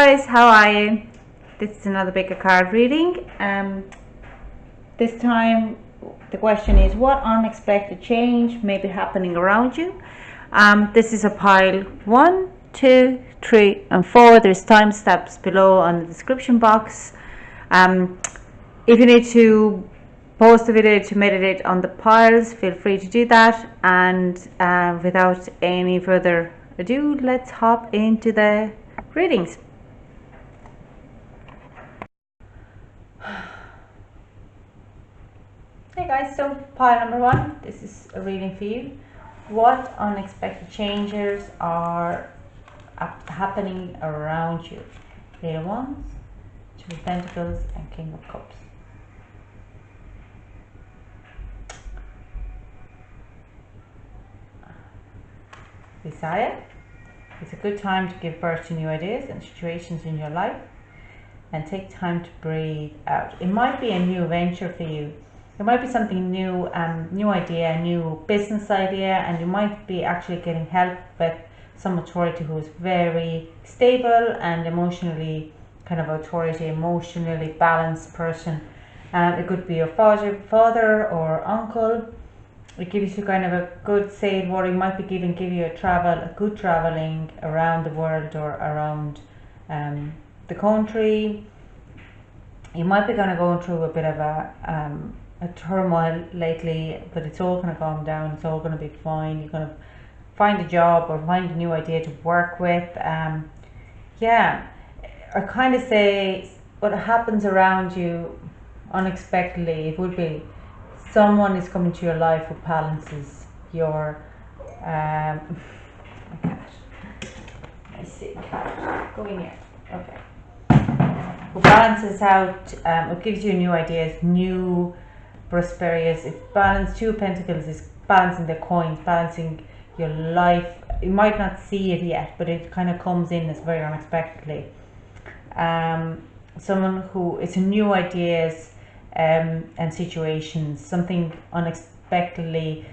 Guys, how are you? This is another bigger card reading. This time the question is, what unexpected change may be happening around you? This is a pile 1, 2, 3 and 4. There's timestamps below on the description box. If you need to pause the video to meditate on the piles, feel free to do that. And without any further ado, let's hop into the readings. Hey guys, so pile number 1, this is a reading for you. What unexpected changes are happening around you? Eight of Wands, Two of Pentacles and King of Cups. Desire. It's a good time to give birth to new ideas and situations in your life and take time to breathe out. It might be a new venture for you. It might be something new, new idea, new business idea, and you might be actually getting help with some authority who is very stable and emotionally emotionally balanced person. It could be your father or uncle. It gives you kind of a good sail water. It might be give you a good traveling around the world or around the country. You might be kind of going through a bit of a turmoil lately, but it's all going to calm down. It's all going to be fine. You're going to find a job or find a new idea to work with. Yeah, I kind of say what happens around you unexpectedly. It would be someone is coming to your life who balances your I see go in here. Okay. Who balances out, it gives you new ideas, new prosperous. It's balance. Two of Pentacles is balancing the coins, balancing your life. You might not see it yet, but it kind of comes in as very unexpectedly. Someone who, it's new ideas and situations, something unexpectedly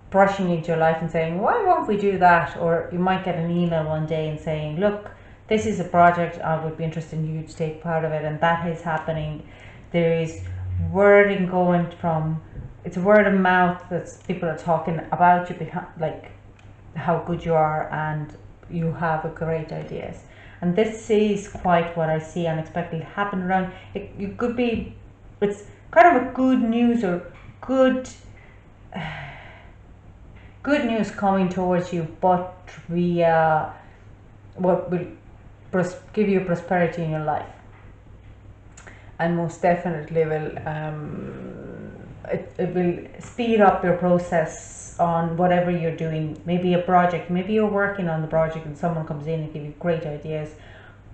brushing into your life and saying, why won't we do that? Or you might get an email one day and saying, look, this is a project, I would be interested in you to take part of it, and that is happening. There is wording going from, it's a word of mouth that people are talking about you, like how good you are and you have a great ideas. And this is quite what I see unexpectedly happen around. It could be, it's kind of a good news or good news coming towards you, but via what will give you prosperity in your life, and most definitely will it will speed up your process on whatever you're doing. Maybe a project, maybe you're working on the project and someone comes in and give you great ideas,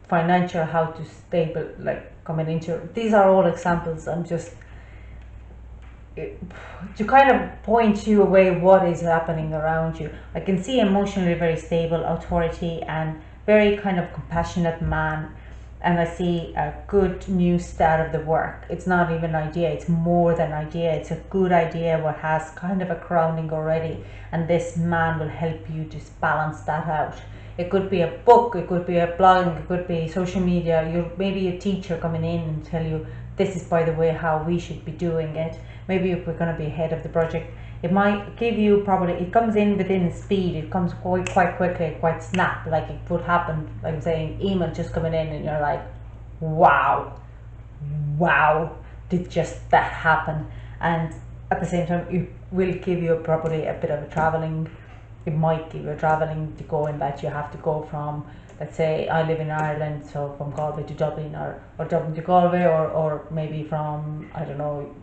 financial, how to stable, like coming into, these are all examples. I'm just to kind of point you away what is happening around you. I can see emotionally very stable, authority and very kind of compassionate man, and I see a good new start of the work. It's not even an idea, it's more than idea. It's a good idea what has kind of a grounding already, and this man will help you to balance that out. It could be a book, it could be a blog, it could be social media. You're maybe a teacher coming in and tell you, this is by the way how we should be doing it. Maybe if we're going to be ahead of the project, it might give you, probably it comes in within speed, it comes quite quickly, quite snap. Like it would happen, like I'm saying, email just coming in and you're like, wow, did just that happen? And at the same time, it will give you probably a bit of a traveling. It might give you a traveling to go in that you have to go from, let's say I live in Ireland, so from Galway to Dublin, or Dublin to Galway, or maybe from, I don't know,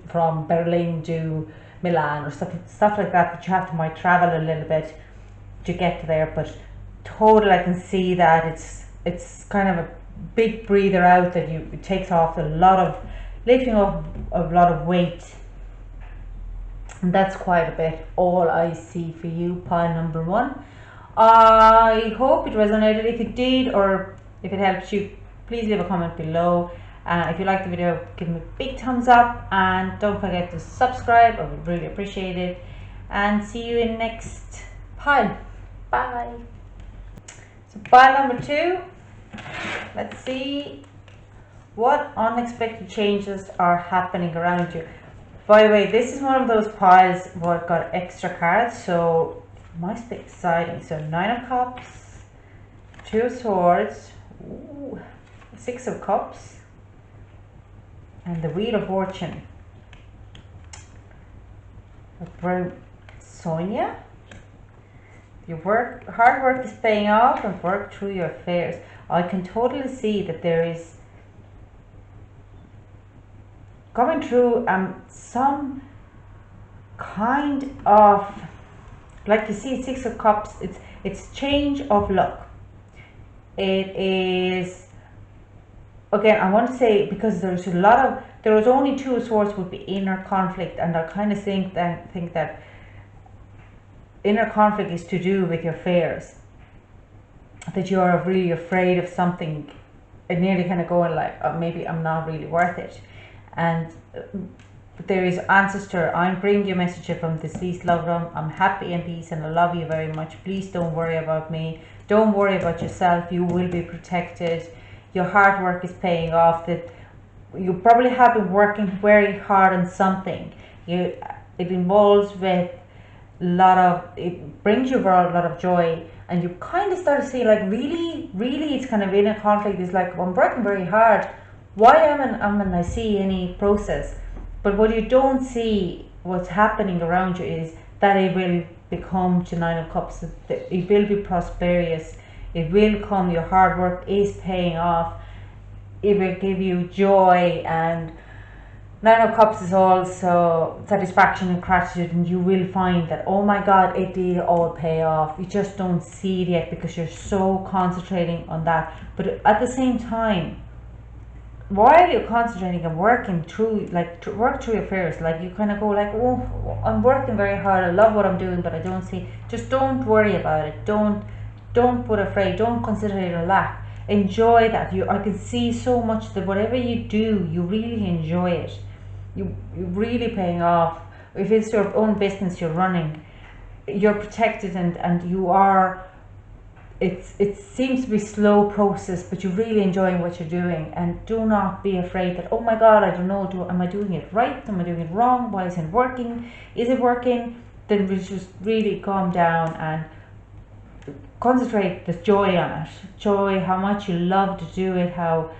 from Berlin to Milan or stuff like that you have to might travel a little bit to get there. But total, I can see that it's kind of a big breather out, that it takes off a lot of, lifting off a lot of weight, and that's quite a bit all I see for you, pile number 1. I hope it resonated. If it did, or if it helps you, please leave a comment below. If you like the video, give me a big thumbs up, and don't forget to subscribe. I would really appreciate it. And see you in next pile. Bye. So pile number 2, Let's see what unexpected changes are happening around you. By the way, this is one of those piles where I've got extra cards, so it must be exciting. So 9 of Cups, 2 of Swords, ooh, 6 of Cups, and the Wheel of Fortune. Sonia, your hard work is paying off, and work through your affairs. I can totally see that there is coming through some kind of, like you see 6 of Cups, it's change of luck. It is, again, I want to say, because there was only 2 of Swords would be inner conflict, and I kind of think that inner conflict is to do with your fears, that you are really afraid of something, and nearly kind of going like, oh, maybe I'm not really worth it. And there is ancestor, I'm bringing you a message from deceased loved one. I'm happy and peace, and I love you very much. Please don't worry about me. Don't worry about yourself. You will be protected. Your hard work is paying off. That you probably have been working very hard on something. It involves with it brings you a lot of joy, and you kind of start to see like really it's kind of in a conflict. It's like, I'm working very hard. Why am I see any process? But what you don't see, what's happening around you, is that it will become to 9 of Cups. It will be prosperous. It will come. Your hard work is paying off. It will give you joy, and 9 of Cups is also satisfaction and gratitude, and you will find that, oh my God, it did all pay off. You just don't see it yet because you're so concentrating on that. But at the same time, while you're concentrating and working through, work through your fears, like you kind of go like, oh, I'm working very hard, I love what I'm doing, but I don't see. Just don't worry about it. Don't put afraid. Don't consider it a lack. Enjoy that. I can see so much that whatever you do, you really enjoy it. You're really paying off. If it's your own business you're running, you're protected, and you are. It seems to be slow process, but you're really enjoying what you're doing. And do not be afraid that, oh my God, I don't know, am I doing it right? Am I doing it wrong? Why isn't it working? Is it working? Then we just really calm down and concentrate the joy on it. Joy, how much you love to do it, how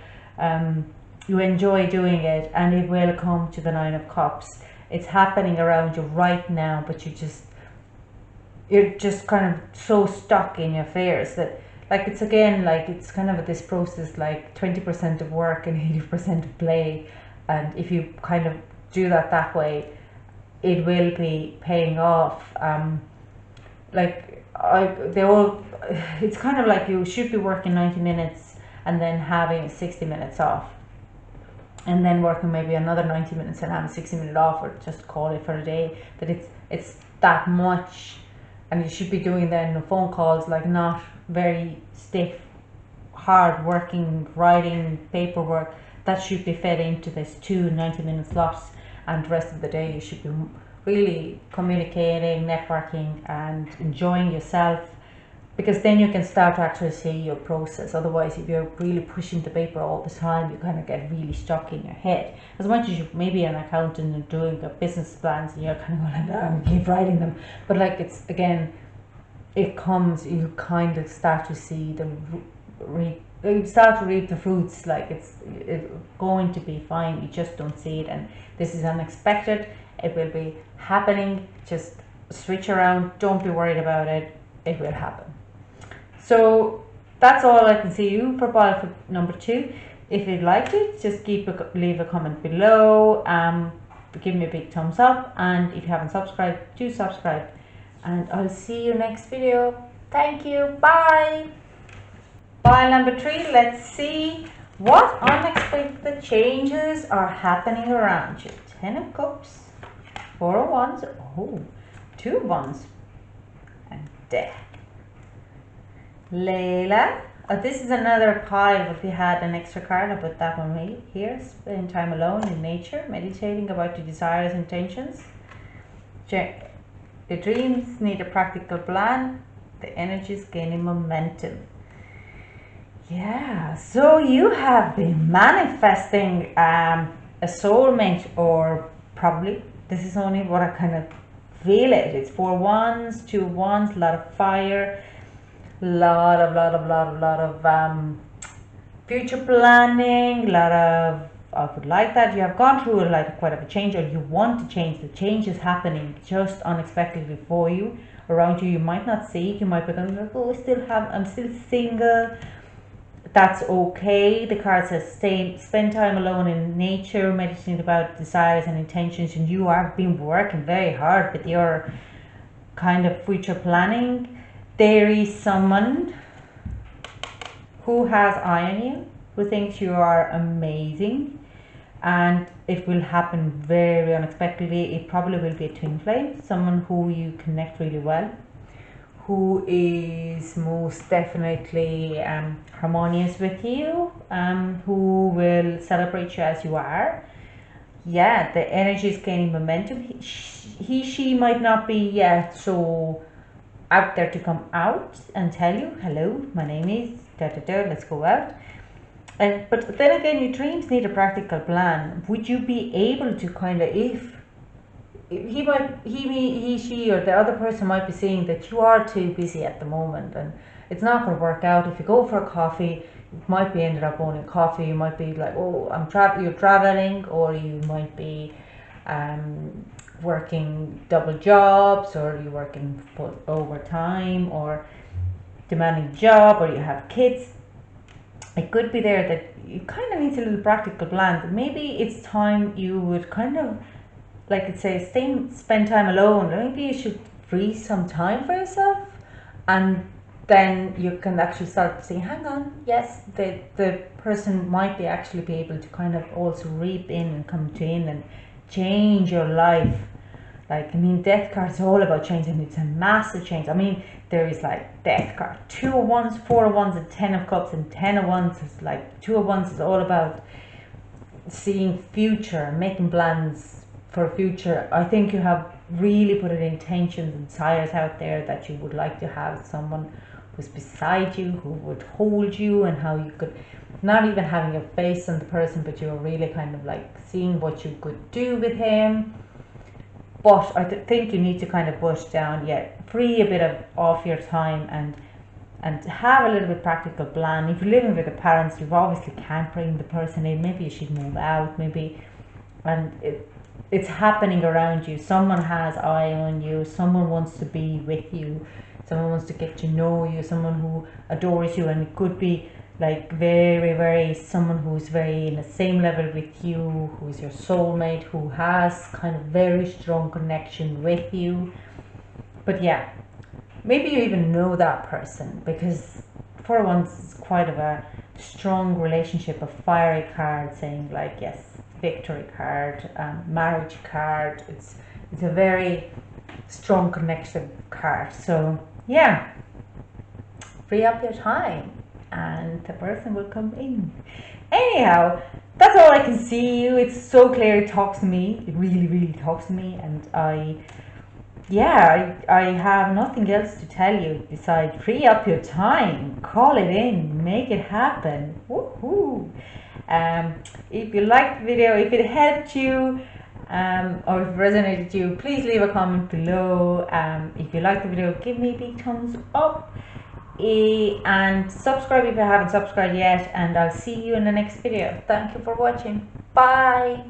you enjoy doing it, and it will come to the 9 of Cups. It's happening around you right now, but you're just kind of so stuck in your fears that, like, it's kind of this process, like 20% of work and 80% of play. And if you kind of do that way, it will be paying off. It's kind of like you should be working 90 minutes and then having 60 minutes off, and then working maybe another 90 minutes and having 60 minutes off, or just call it for a day. That it's that much. And you should be doing then the phone calls, like not very stiff, hard working, writing, paperwork. That should be fed into this 90-minute slots, and the rest of the day you should be really communicating, networking, and enjoying yourself, because then you can start to actually see your process. Otherwise, if you're really pushing the paper all the time, you kind of get really stuck in your head. As much as you maybe an accountant and doing the business plans, and you're kind of going like, keep writing them, but like it's, again, it comes, you kind of start to see you start to reap the fruits. Like it's going to be fine. You just don't see it, and this is unexpected. It will be happening. Just switch around. Don't be worried about it. It will happen. So that's all I can see you for pile for number 2. If you liked it, just leave a comment below. Give me a big thumbs up, and if you haven't subscribed, do subscribe, and I'll see you next video. Thank you. Bye. Pile number 3. Let's see what unexpected changes are happening around you. 10 of Cups, 4 of Wands, 2 of Wands, and Death. Layla. This is another pile. If you had an extra card, I'll put that one right here. Spend time alone in nature, meditating about your desires and intentions. Check. Your dreams need a practical plan. The energy is gaining momentum. Yeah, so you have been manifesting a soulmate, or probably this is only what I kind of feel it. It's 4 wands, 2 wands, a lot of fire, lot of future planning, a lot of I would like that. You have gone through quite of a change, or you want to change. The change is happening just unexpectedly for you, around you. You might not see it. You might be going like, oh, I'm still single. That's okay. The card says spend time alone in nature, meditating about desires and intentions, and you have been working very hard with your kind of future planning. There is someone who has eye on you, who thinks you are amazing, and it will happen very unexpectedly. It probably will be a twin flame, someone who you connect really well, who is most definitely harmonious with you, who will celebrate you as you are. Yeah, the energy is gaining momentum. She might not be yet so out there to come out and tell you, hello, my name is da da da, let's go out. But then again, your dreams need a practical plan. Would you be able to kind of, if she, or the other person might be seeing that you are too busy at the moment and it's not going to work out. If you go for a coffee, you might be ended up owning coffee. You might be like, oh, you're traveling, or you might be working double jobs, or you're working full overtime, or demanding job, or you have kids. It could be there that you kind of need a little practical plan. Maybe it's time you would kind of, like it says, spend time alone. Maybe you should free some time for yourself, and then you can actually start saying, hang on, yes, the person might be actually be able to kind of also reap in and come to in and change your life. Like, I mean, death card is all about change, and it's a massive change. I mean, there is like death card, 2 of wands, 4 of wands, and 10 of cups, and 10 of wands is like 2 of wands is all about seeing future, making plans for future. I think you have really put in intentions and desires out there that you would like to have someone who's beside you, who would hold you, and how you could, not even having your face on the person, but you're really kind of like seeing what you could do with him. But I think you need to kind of push down, free a bit of off your time, and have a little bit practical plan. If you're living with the parents, you obviously can't bring the person in. Maybe you should move out, maybe, and it's happening around you. Someone has eye on you. Someone wants to be with you. Someone wants to get to know you. Someone who adores you, and it could be like very, very someone who's very in the same level with you, who's your soulmate, who has kind of very strong connection with you. But yeah, maybe you even know that person, because for once it's quite of a strong relationship, a fiery card saying like, yes, victory card, marriage card. It's a very strong connection card. So yeah, free up your time and the person will come in. Anyhow, that's all I can see you. It's so clear. It talks to me. It really, really talks to me, and I have nothing else to tell you besides free up your time, call it in, make it happen. Woohoo! If you liked the video, if it helped you, or if it resonated with you, please leave a comment below. If you liked the video, give me a big thumbs up. And subscribe if you haven't subscribed yet, and I'll see you in the next video. Thank you for watching. Bye.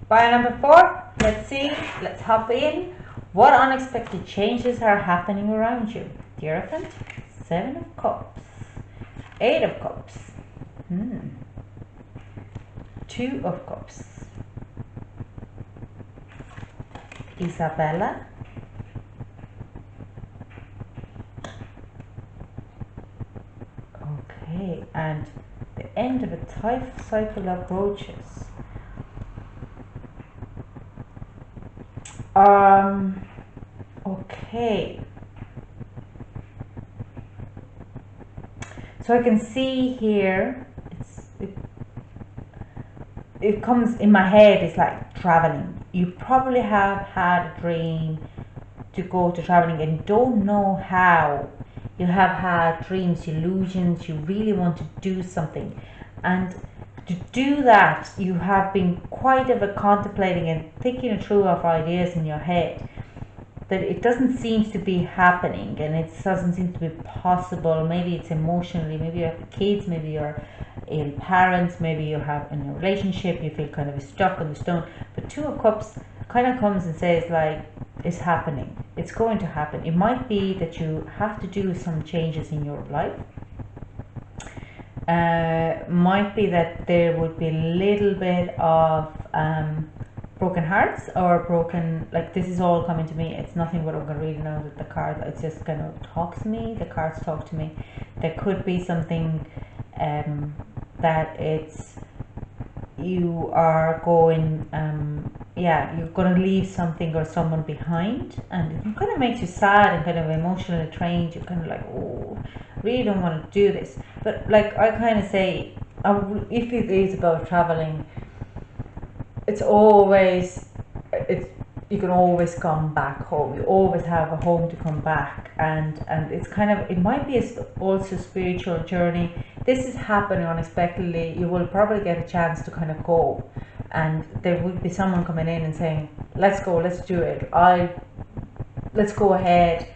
Bye. Number 4. Let's hop in. What unexpected changes are happening around you? The Hierophant, 7 of Cups, 8 of Cups, 2 of Cups, Isabella, okay, and the end of a life cycle approaches. Okay, so I can see here it comes in my head. It's like traveling. You probably have had a dream to go to traveling and don't know how. You have had dreams, illusions, you really want to do something. And to do that, you have been quite of a contemplating and thinking through of ideas in your head, that it doesn't seem to be happening and it doesn't seem to be possible. Maybe it's emotionally, maybe you have kids, maybe you're ill parents, maybe you have in a relationship, you feel kind of stuck on the stone. But Two of Cups kind of comes and says like, it's happening, it's going to happen. It might be that you have to do some changes in your life. Might be that there would be a little bit of broken hearts or broken, like this is all coming to me. It's nothing what I'm going to read now with the cards. It's just kind of talks to me. The cards talk to me. There could be something that it's you are going you're going to leave something or someone behind, and it kind of makes you sad and kind of emotionally drained. You're kind of like, oh, really don't want to do this. But like I kind of say, if it is about traveling, it's you can always come back home. You always have a home to come back, and it's kind of, it might be also a spiritual journey. This is happening unexpectedly. You will probably get a chance to kind of go, and there would be someone coming in and saying, let's go, let's do it, let's go ahead,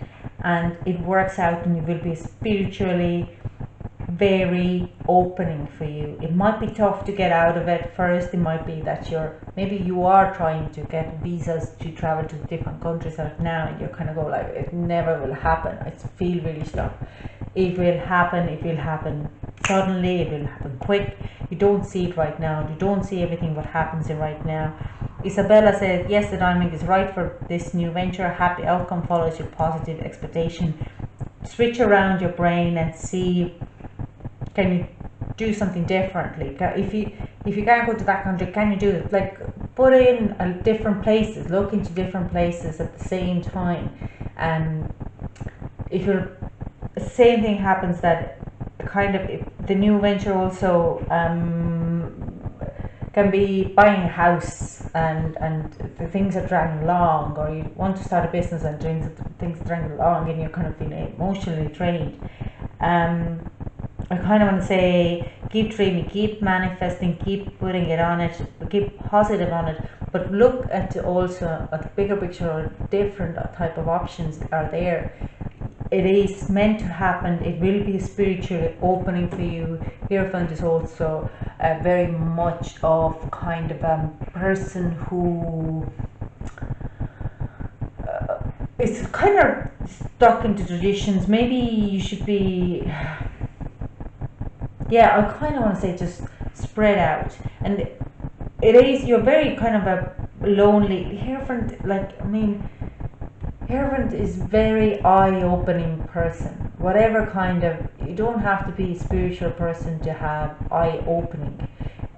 and it works out, and it will be spiritually very opening for you. It might be tough to get out of it first. It might be that maybe you are trying to get visas to travel to different countries out now, and you're kind of go like, it never will happen, I feel really stuck. It will happen suddenly, it will happen quick. You don't see it right now, you don't see everything what happens in right now. Isabella says, yes, the timing is right for this new venture. Happy outcome follows your positive expectation. Switch around your brain and see, can you do something differently? If you can't go to that country, can you do it? Like, put in different places, look into different places at the same time. And if you're, same thing happens, that kind of the new venture also can be buying a house, and the things are dragging along, or you want to start a business and things dragging along, and you're kind of feeling emotionally drained. I kind of want to say, keep dreaming, keep manifesting, keep putting it on it, keep positive on it, but look at also at the bigger picture, or different type of options are there. It is meant to happen. It will be spiritually opening for you. Hierophant is also very much of kind of a person who is kind of stuck into traditions. Maybe you should be, yeah, I kind of want to say just spread out. And it is, you're very kind of a lonely Hierophant, like, I mean, Hierophant is very eye-opening person. Whatever kind of, you don't have to be a spiritual person to have eye-opening.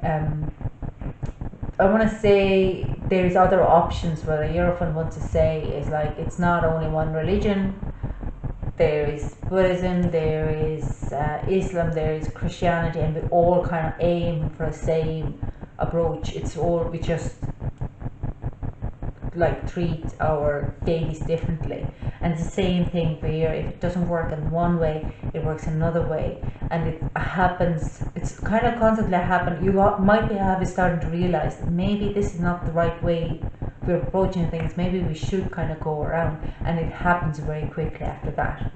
I want to say there's other options. What a Hierophant wants to say is like, it's not only one religion. There is Buddhism, there is Islam, there is Christianity, and we all kind of aim for the same approach. It's all, we just like treat our babies differently, and it's the same thing for here. If it doesn't work in one way, it works another way, and it happens, it's kind of constantly happen. You might be starting to realize that maybe this is not the right way we're approaching things. Maybe we should kind of go around, and it happens very quickly after that.